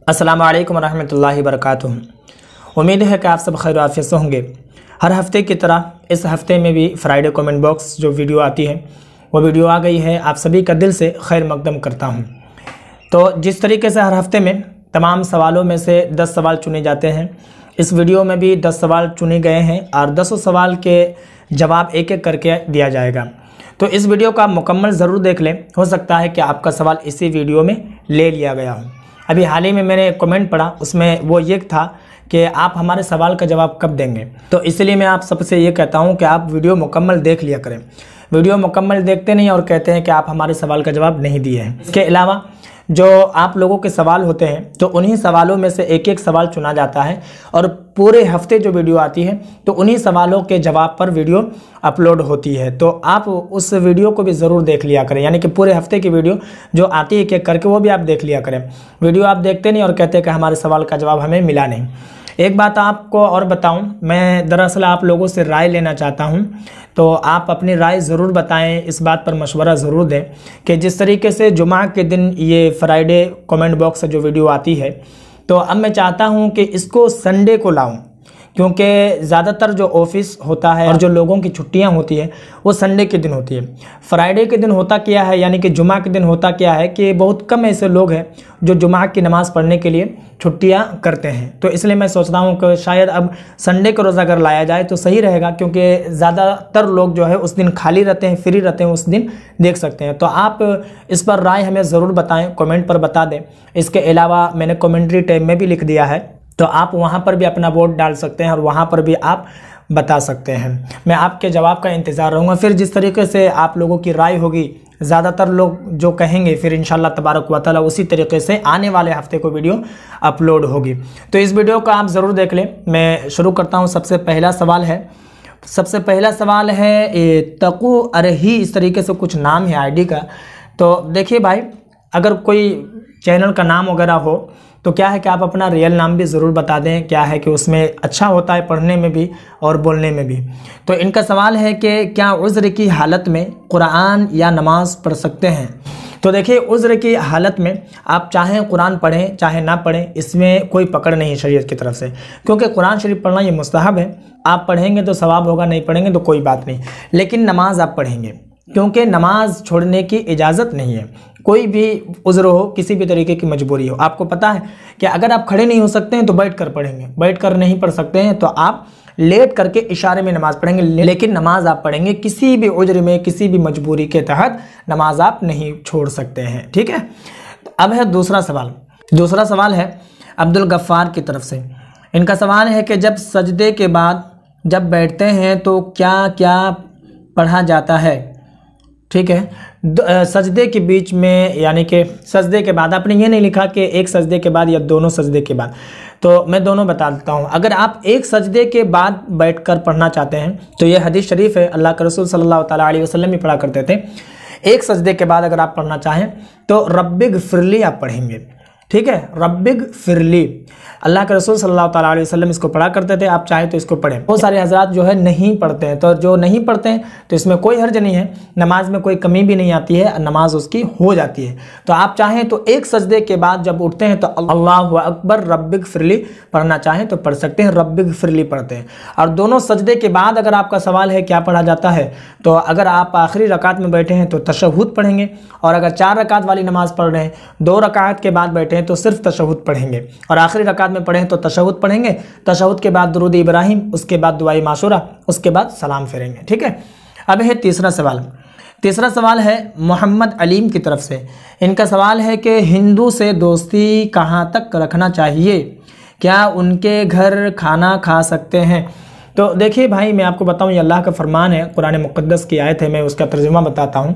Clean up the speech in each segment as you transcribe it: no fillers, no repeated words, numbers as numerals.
अस्सलामु अलैकुम रहमतुल्लाहि वबरकातुहू। उम्मीद है कि आप सब खैर आफियत से होंगे। हर हफ़्ते की तरह इस हफ़्ते में भी फ्राइडे कमेंट बॉक्स जो वीडियो आती है वो वीडियो आ गई है। आप सभी का दिल से खैर मकदम करता हूँ। तो जिस तरीके से हर हफ़्ते में तमाम सवालों में से 10 सवाल चुने जाते हैं, इस वीडियो में भी 10 सवाल चुने गए हैं और 10 सवाल के जवाब एक एक करके दिया जाएगा। तो इस वीडियो का मुकम्मल ज़रूर देख लें, हो सकता है कि आपका सवाल इसी वीडियो में ले लिया गया हो। अभी हाल ही में मैंने कमेंट पढ़ा, उसमें वो ये था कि आप हमारे सवाल का जवाब कब देंगे। तो इसलिए मैं आप सबसे ये कहता हूँ कि आप वीडियो मुकम्मल देख लिया करें। वीडियो मुकम्मल देखते नहीं और कहते हैं कि आप हमारे सवाल का जवाब नहीं दिए हैं। इसके अलावा जो आप लोगों के सवाल होते हैं तो उन्हीं सवालों में से एक एक सवाल चुना जाता है और पूरे हफ्ते जो वीडियो आती है तो उन्हीं सवालों के जवाब पर वीडियो अपलोड होती है। तो आप उस वीडियो को भी ज़रूर देख लिया करें, यानी कि पूरे हफ्ते की वीडियो जो आती है एक एक करके वो भी आप देख लिया करें। वीडियो आप देखते नहीं और कहते हैं कि हमारे सवाल का जवाब हमें मिला नहीं। एक बात आपको और बताऊं, मैं दरअसल आप लोगों से राय लेना चाहता हूं, तो आप अपनी राय ज़रूर बताएं, इस बात पर मशवरा ज़रूर दें कि जिस तरीके से जुमा के दिन ये फ्राइडे कमेंट बॉक्स से जो वीडियो आती है, तो अब मैं चाहता हूं कि इसको संडे को लाऊं, क्योंकि ज़्यादातर जो ऑफिस होता है और जो लोगों की छुट्टियां होती है वो संडे के दिन होती है। फ्राइडे के दिन होता क्या है, यानी कि जुमा के दिन होता क्या है कि बहुत कम ऐसे लोग हैं जो जुमा की नमाज़ पढ़ने के लिए छुट्टियां करते हैं। तो इसलिए मैं सोचता हूं कि शायद अब संडे को रोज़ा अगर लाया जाए तो सही रहेगा, क्योंकि ज़्यादातर लोग जो है उस दिन खाली रहते हैं, फ्री रहते हैं, उस दिन देख सकते हैं। तो आप इस पर राय हमें ज़रूर बताएँ, कमेंट पर बता दें। इसके अलावा मैंने कमेंट्री टैब में भी लिख दिया है, तो आप वहाँ पर भी अपना वोट डाल सकते हैं और वहाँ पर भी आप बता सकते हैं। मैं आपके जवाब का इंतज़ार रहूँगा। फिर जिस तरीके से आप लोगों की राय होगी, ज़्यादातर लोग जो कहेंगे, फिर इंशाल्लाह तबारक व तआला उसी तरीके से आने वाले हफ्ते को वीडियो अपलोड होगी। तो इस वीडियो को आप ज़रूर देख लें। मैं शुरू करता हूँ। सबसे पहला सवाल है तकू अरही, इस तरीके से कुछ नाम है आईडी का। तो देखिए भाई, अगर कोई चैनल का नाम वगैरह हो तो क्या है कि आप अपना रियल नाम भी ज़रूर बता दें। क्या है कि उसमें अच्छा होता है पढ़ने में भी और बोलने में भी। तो इनका सवाल है कि क्या उज़्र की हालत में कुरान या नमाज़ पढ़ सकते हैं। तो देखिए, उज़्र की हालत में आप चाहें कुरान पढ़ें चाहे ना पढ़ें, इसमें कोई पकड़ नहीं है शरीयत की तरफ से, क्योंकि कुरान शरीफ पढ़ना ये मुस्तहब है। आप पढ़ेंगे तो सवाब होगा, नहीं पढ़ेंगे तो कोई बात नहीं। लेकिन नमाज आप पढ़ेंगे, क्योंकि नमाज छोड़ने की इजाज़त नहीं है। कोई भी उज़्र हो, किसी भी तरीके की मजबूरी हो, आपको पता है कि अगर आप खड़े नहीं हो सकते हैं तो बैठ कर पढ़ेंगे, बैठ कर नहीं पढ़ सकते हैं तो आप लेट करके इशारे में नमाज़ पढ़ेंगे, लेकिन नमाज आप पढ़ेंगे। किसी भी उज़्र में, किसी भी मजबूरी के तहत नमाज आप नहीं छोड़ सकते हैं। ठीक है। अब है दूसरा सवाल है अब्दुल गफ्फार की तरफ से। इनका सवाल है कि जब सजदे के बाद जब बैठते हैं तो क्या क्या पढ़ा जाता है। ठीक है। सजदे के बीच में, यानी कि सजदे के बाद, आपने ये नहीं लिखा कि एक सजदे के बाद या दोनों सजदे के बाद, तो मैं दोनों बता देता हूँ। अगर आप एक सजदे के बाद बैठकर पढ़ना चाहते हैं तो ये हदीस शरीफ है, अल्लाह के रसूल सल्लल्लाहु तआला अलैहि वसल्लम भी पढ़ा करते थे। एक सजदे के बाद अगर आप पढ़ना चाहें तो रब्बिग फिरली आप पढ़ेंगे। ठीक है, रब्बिग फिरली, अल्लाह के रसूल सल्लल्लाहु तआला अलैहि वसल्लम इसको पढ़ा करते थे। आप चाहें तो इसको पढ़ें। बहुत सारे हजरात जो है नहीं पढ़ते हैं, तो जो नहीं पढ़ते हैं तो इसमें कोई हर्ज नहीं है, नमाज में कोई कमी भी नहीं आती है, नमाज उसकी हो जाती है। तो आप चाहें तो एक सजदे के बाद जब उठते हैं तो अल्लाहु अकबर रब्बिग फिरली पढ़ना चाहें तो पढ़ सकते हैं, रब्बिग फिरली पढ़ते हैं। और दोनों सजदे के बाद अगर आपका सवाल है क्या पढ़ा जाता है, तो अगर आप आखिरी रकात में बैठे हैं तो तशहुद पढ़ेंगे, और अगर 4 रकात वाली नमाज पढ़ रहे हैं, 2 रकात के बाद बैठे हैं तो सिर्फ तशहुद पढ़ेंगे, और आखिरी रकात में पढ़ें तो तशहुद पढ़ेंगे। तशहुद के बाद दुरूद इब्राहिम, उसके बाद दुआए माशूरा, उसके बाद सलाम फेरेंगे। ठीक है। अब है तीसरा सवाल है मोहम्मद अलीम की तरफ से। इनका सवाल है कि हिंदू से दोस्ती कहाँ तक रखना चाहिए, क्या उनके घर खाना खा सकते हैं। तो देखिए भाई, मैं आपको बताऊं, ये अल्लाह का फरमान है, कुरान मुक़द्दस की आयत है। मैं उसका तर्जुमा बताता हूं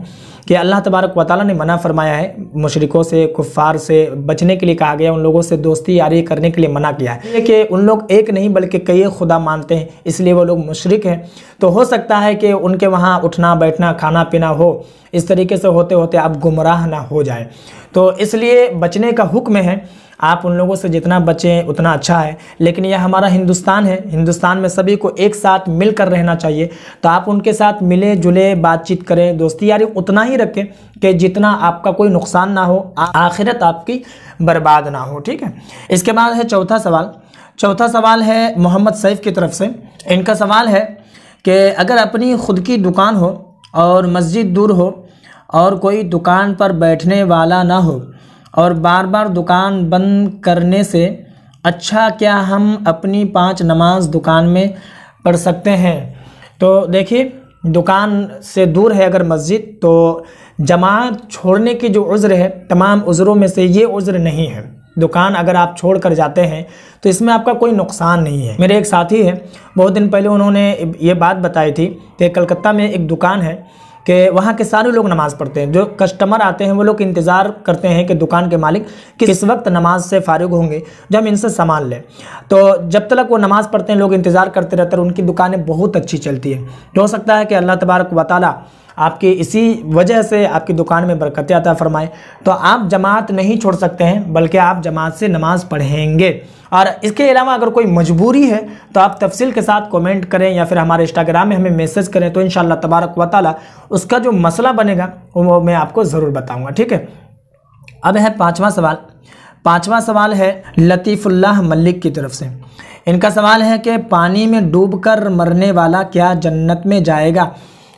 कि अल्लाह तबारक व तआला ने मना फरमाया है, मुशरिकों से, कुफ़ार से बचने के लिए कहा गया, उन लोगों से दोस्ती यारी करने के लिए मना किया है कि उन लोग एक नहीं बल्कि कई खुदा मानते हैं, इसलिए वो लोग मुशरिक हैं। तो हो सकता है कि उनके वहाँ उठना बैठना खाना पीना हो, इस तरीके से होते होते आप गुमराह ना हो जाए, तो इसलिए बचने का हुक्म है। आप उन लोगों से जितना बचें उतना अच्छा है। लेकिन यह हमारा हिंदुस्तान है, हिंदुस्तान में सभी को एक साथ मिलकर रहना चाहिए। तो आप उनके साथ मिले जुले बातचीत करें, दोस्ती यारी उतना ही रखें कि जितना आपका कोई नुकसान ना हो, आखिरत आपकी बर्बाद ना हो। ठीक है, इसके बाद है चौथा सवाल। चौथा सवाल है मोहम्मद सैफ की तरफ से। इनका सवाल है कि अगर अपनी खुद की दुकान हो और मस्जिद दूर हो और कोई दुकान पर बैठने वाला ना हो और बार बार दुकान बंद करने से अच्छा क्या हम अपनी 5 नमाज दुकान में पढ़ सकते हैं? तो देखिए, दुकान से दूर है अगर मस्जिद, तो जमात छोड़ने की जो उज़्र है, तमाम उज़्रों में से ये उज़्र नहीं है। दुकान अगर आप छोड़ कर जाते हैं तो इसमें आपका कोई नुकसान नहीं है। मेरे एक साथी है, बहुत दिन पहले उन्होंने ये बात बताई थी कि कलकत्ता में एक दुकान है कि वहाँ के सारे लोग नमाज़ पढ़ते हैं। जो कस्टमर आते हैं वो लोग इंतज़ार करते हैं कि दुकान के मालिक किस वक्त नमाज से फारिग होंगे जो हम इनसे सामान लें। तो जब तक वो नमाज़ पढ़ते हैं लोग इंतज़ार करते रहते हैं, उनकी दुकानें बहुत अच्छी चलती है। तो हो सकता है कि अल्लाह तबारक व तआला आपकी इसी वजह से आपकी दुकान में बरकत अता फरमाए। तो आप जमात नहीं छोड़ सकते हैं, बल्कि आप जमात से नमाज़ पढ़ेंगे। और इसके अलावा अगर कोई मजबूरी है तो आप तफसील के साथ कमेंट करें या फिर हमारे इंस्टाग्राम में हमें मैसेज करें, तो इंशाअल्लाह तबारक व तआला उसका जो मसला बनेगा वो मैं आपको ज़रूर बताऊँगा। ठीक है, अब है 5वां सवाल। 5वां सवाल है लतीफ़ुल्लाह मलिक की तरफ से। इनका सवाल है कि पानी में डूबकर मरने वाला क्या जन्नत में जाएगा?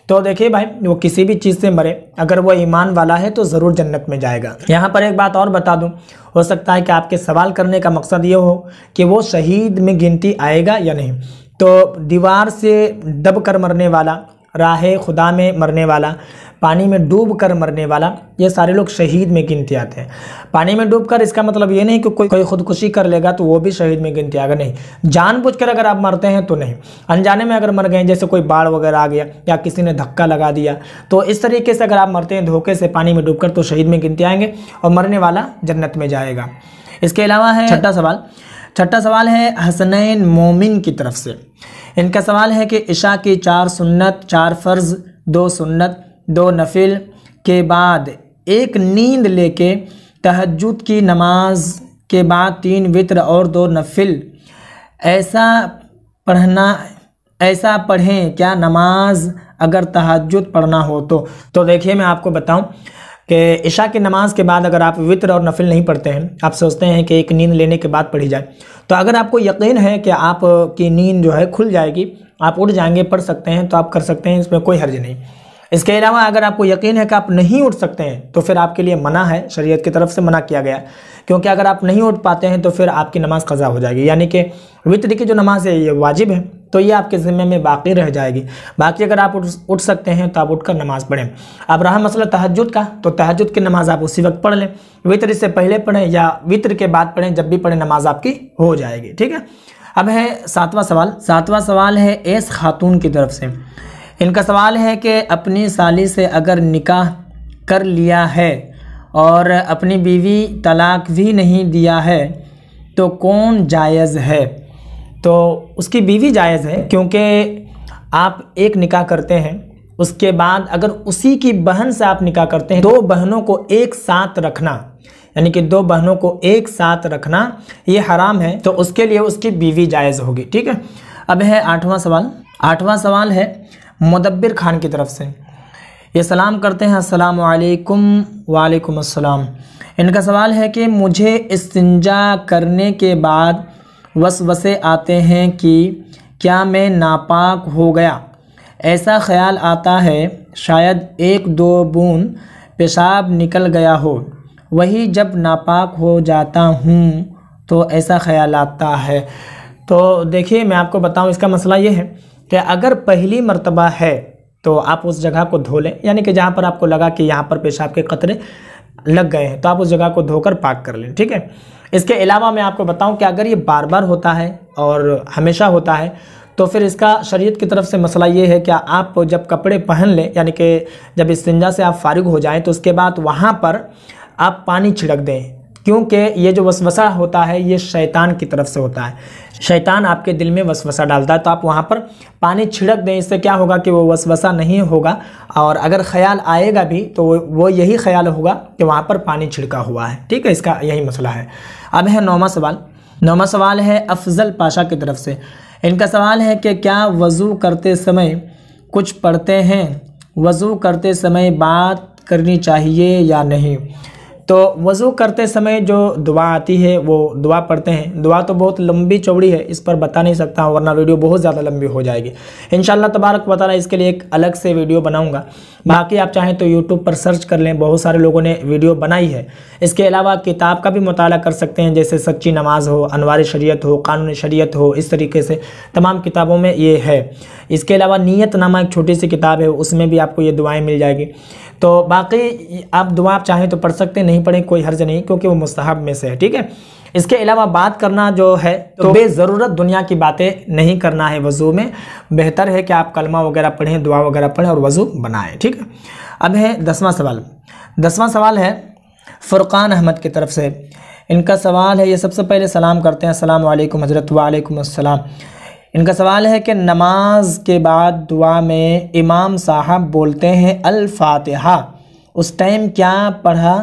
तो देखिए भाई, वो किसी भी चीज़ से मरे, अगर वो ईमान वाला है तो ज़रूर जन्नत में जाएगा। यहाँ पर एक बात और बता दूँ, हो सकता है कि आपके सवाल करने का मकसद ये हो कि वो शहीद में गिनती आएगा या नहीं। तो दीवार से दब कर मरने वाला, राह खुदा में मरने वाला, पानी में डूब कर मरने वाला, ये सारे लोग शहीद में गिनती आते हैं। पानी में डूबकर इसका मतलब ये नहीं कि कोई खुदकुशी कर लेगा तो वो भी शहीद में गिनती आएगा, नहीं। जानबूझकर अगर आप मरते हैं तो नहीं, अनजाने में अगर मर गए, जैसे कोई बाढ़ वगैरह आ गया या किसी ने धक्का लगा दिया, तो इस तरीके से अगर आप मरते हैं धोखे से पानी में डूबकर तो शहीद में गिनती आएंगे और मरने वाला जन्नत में जाएगा। इसके अलावा है छठा सवाल। छठा सवाल है हसनैन मोमिन की तरफ से। इनका सवाल है कि इशा की 4 सुन्नत, 4 फ़र्ज़, 2 सुन्नत, 2 नफिल के बाद एक नींद लेके तहज्जुद की नमाज के बाद 3 वित्र और 2 नफिल ऐसा पढ़ें क्या नमाज अगर तहज्जुद पढ़ना हो तो देखिए, मैं आपको बताऊं कि इशा की नमाज के बाद अगर आप वित्र और नफिल नहीं पढ़ते हैं, आप सोचते हैं कि एक नींद लेने के बाद पढ़ी जाए, तो अगर आपको यकीन है कि आपकी नींद जो है खुल जाएगी, आप उठ जाएंगे, पढ़ सकते हैं, तो आप कर सकते हैं, इसमें कोई हर्ज नहीं। इसके अलावा अगर आपको यकीन है कि आप नहीं उठ सकते हैं तो फिर आपके लिए मना है, शरीयत की तरफ से मना किया गया, क्योंकि अगर आप नहीं उठ पाते हैं तो फिर आपकी नमाज क़ज़ा हो जाएगी। यानी कि वित्र की जो नमाज है ये वाजिब है, तो ये आपके ज़िम्मे में बाकी रह जाएगी। बाकी अगर आप उठ सकते हैं तो आप उठकर नमाज़ पढ़ें। अब रहा मसला तहज्जुद का, तो तहज्जुद की नमाज़ आप उसी वक्त पढ़ लें, वित्र से पहले पढ़ें या वित्र के बाद पढ़ें, जब भी पढ़ें नमाज आपकी हो जाएगी। ठीक है, अब है 7वां सवाल। 7वां सवाल है एस खातून की तरफ से। इनका सवाल है कि अपनी साली से अगर निकाह कर लिया है और अपनी बीवी तलाक भी नहीं दिया है तो कौन जायज़ है? तो उसकी बीवी जायज़ है, क्योंकि आप एक निकाह करते हैं, उसके बाद अगर उसी की बहन से आप निकाह करते हैं, 2 बहनों को एक साथ रखना, यानी कि 2 बहनों को एक साथ रखना ये हराम है, तो उसके लिए उसकी बीवी जायज़ होगी। ठीक है, अब है 8वां सवाल। 8वां सवाल है मुदब्बिर खान की तरफ से। ये सलाम करते हैं, अस्सलामु अलैकुम। वालेकुम अस्सलाम। इनका सवाल है कि मुझे इस्तिंजा करने के बाद वसवसे आते हैं कि क्या मैं नापाक हो गया, ऐसा ख्याल आता है, शायद 1-2 बूंद पेशाब निकल गया हो, वही जब नापाक हो जाता हूँ तो ऐसा ख्याल आता है। तो देखिए, मैं आपको बताऊँ, इसका मसला ये है कि अगर पहली मर्तबा है तो आप उस जगह को धो लें, यानी कि जहाँ पर आपको लगा कि यहाँ पर पेशाब के कतरे लग गए हैं तो आप उस जगह को धोकर पाक कर लें। ठीक है, इसके अलावा मैं आपको बताऊं कि अगर ये बार बार होता है और हमेशा होता है तो फिर इसका शरीयत की तरफ से मसला ये है कि आप जब कपड़े पहन लें, यानी कि जब इस्तिंजा से आप फारिग हो जाएं, तो उसके बाद वहाँ पर आप पानी छिड़क दें, क्योंकि ये जो वसवसा होता है ये शैतान की तरफ से होता है। शैतान आपके दिल में वसवसा डालता है, तो आप वहाँ पर पानी छिड़क दें। इससे क्या होगा कि वो वसवसा नहीं होगा, और अगर ख्याल आएगा भी तो वो यही ख्याल होगा कि वहाँ पर पानी छिड़का हुआ है। ठीक है, इसका यही मसला है। अब है 9वां सवाल। 9वां सवाल है अफजल पाशा की तरफ से। इनका सवाल है कि क्या वज़ू करते समय कुछ पढ़ते हैं, वज़ू करते समय बात करनी चाहिए या नहीं। तो वज़ू करते समय जो दुआ आती है वो दुआ पढ़ते हैं। दुआ तो बहुत लंबी चौड़ी है, इस पर बता नहीं सकता हूँ वरना वीडियो बहुत ज़्यादा लंबी हो जाएगी। इंशाल्लाह तबारक व तआला इसके लिए एक अलग से वीडियो बनाऊंगा। बाकी आप चाहें तो यूट्यूब पर सर्च कर लें, बहुत सारे लोगों ने वीडियो बनाई है। इसके अलावा किताब का भी मुताला कर सकते हैं, जैसे सच्ची नमाज हो, अनवार शरीयत हो, कानून शरीयत हो, इस तरीके से तमाम किताबों में ये है। इसके अलावा नीयत नामा एक छोटी सी किताब है, उसमें भी आपको ये दुआएँ मिल जाएगी। तो बाकी आप दुआ आप चाहें तो पढ़ सकते हैं, नहीं पढ़ें कोई हर्ज नहीं, क्योंकि वो मुस्तहब में से है। ठीक है, इसके अलावा बात करना जो है तो बेज़रूरत दुनिया की बातें नहीं करना है वज़ू में। बेहतर है कि आप कलमा वगैरह पढ़ें, दुआ वगैरह पढ़ें और वज़ू बनाएं। ठीक है, अब है 10वां सवाल। 10वां सवाल है फ़ुरक़ान अहमद की तरफ से। इनका सवाल है, ये सबसे पहले सलाम करते हैं, अस्सलाम वालेकुम हज़रत। वालेकुम अस्सलाम। इनका सवाल है कि नमाज के बाद दुआ में इमाम साहब बोलते हैं अल फातिहा, उस टाइम क्या पढ़ा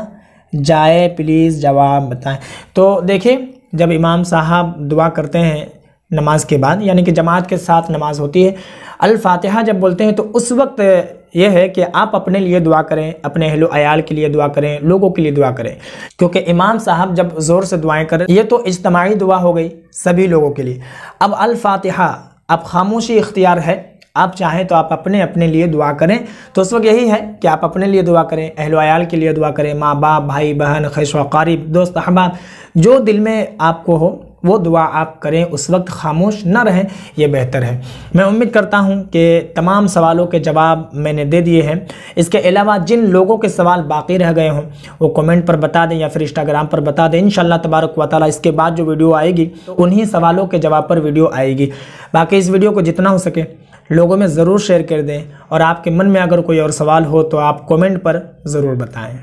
जाए, प्लीज़ जवाब बताएं। तो देखिए, जब इमाम साहब दुआ करते हैं नमाज के बाद, यानी कि जमात के साथ नमाज होती है, अल फातिहा जब बोलते हैं तो उस वक्त यह है कि आप अपने लिए दुआ करें, अपने अहलो अयाल के लिए दुआ करें, लोगों के लिए दुआ करें। क्योंकि इमाम साहब जब ज़ोर से दुआएं करें, ये तो इज्तिमाई दुआ हो गई सभी लोगों के लिए। अब अल फातिहा, अब खामोशी इख्तियार है, आप चाहें तो आप अपने अपने लिए दुआ करें। तो उस वक्त यही है कि आप अपने लिए दुआ करें, अहलो अयाल के लिए दुआ करें, माँ बाप, भाई बहन, ख़ैश व क़रीब, दोस्त अहबाब, जो दिल में आपको हो वो दुआ आप करें। उस वक्त खामोश ना रहें, ये बेहतर है। मैं उम्मीद करता हूँ कि तमाम सवालों के जवाब मैंने दे दिए हैं। इसके अलावा जिन लोगों के सवाल बाकी रह गए हों वो कमेंट पर बता दें या फिर इंस्टाग्राम पर बता दें। इंशाल्लाह तबारक व तआला इसके बाद जो वीडियो आएगी तो उन्हीं सवालों के जवाब पर वीडियो आएगी। बाकी इस वीडियो को जितना हो सके लोगों में ज़रूर शेयर कर दें, और आपके मन में अगर कोई और सवाल हो तो आप कमेंट पर ज़रूर बताएं।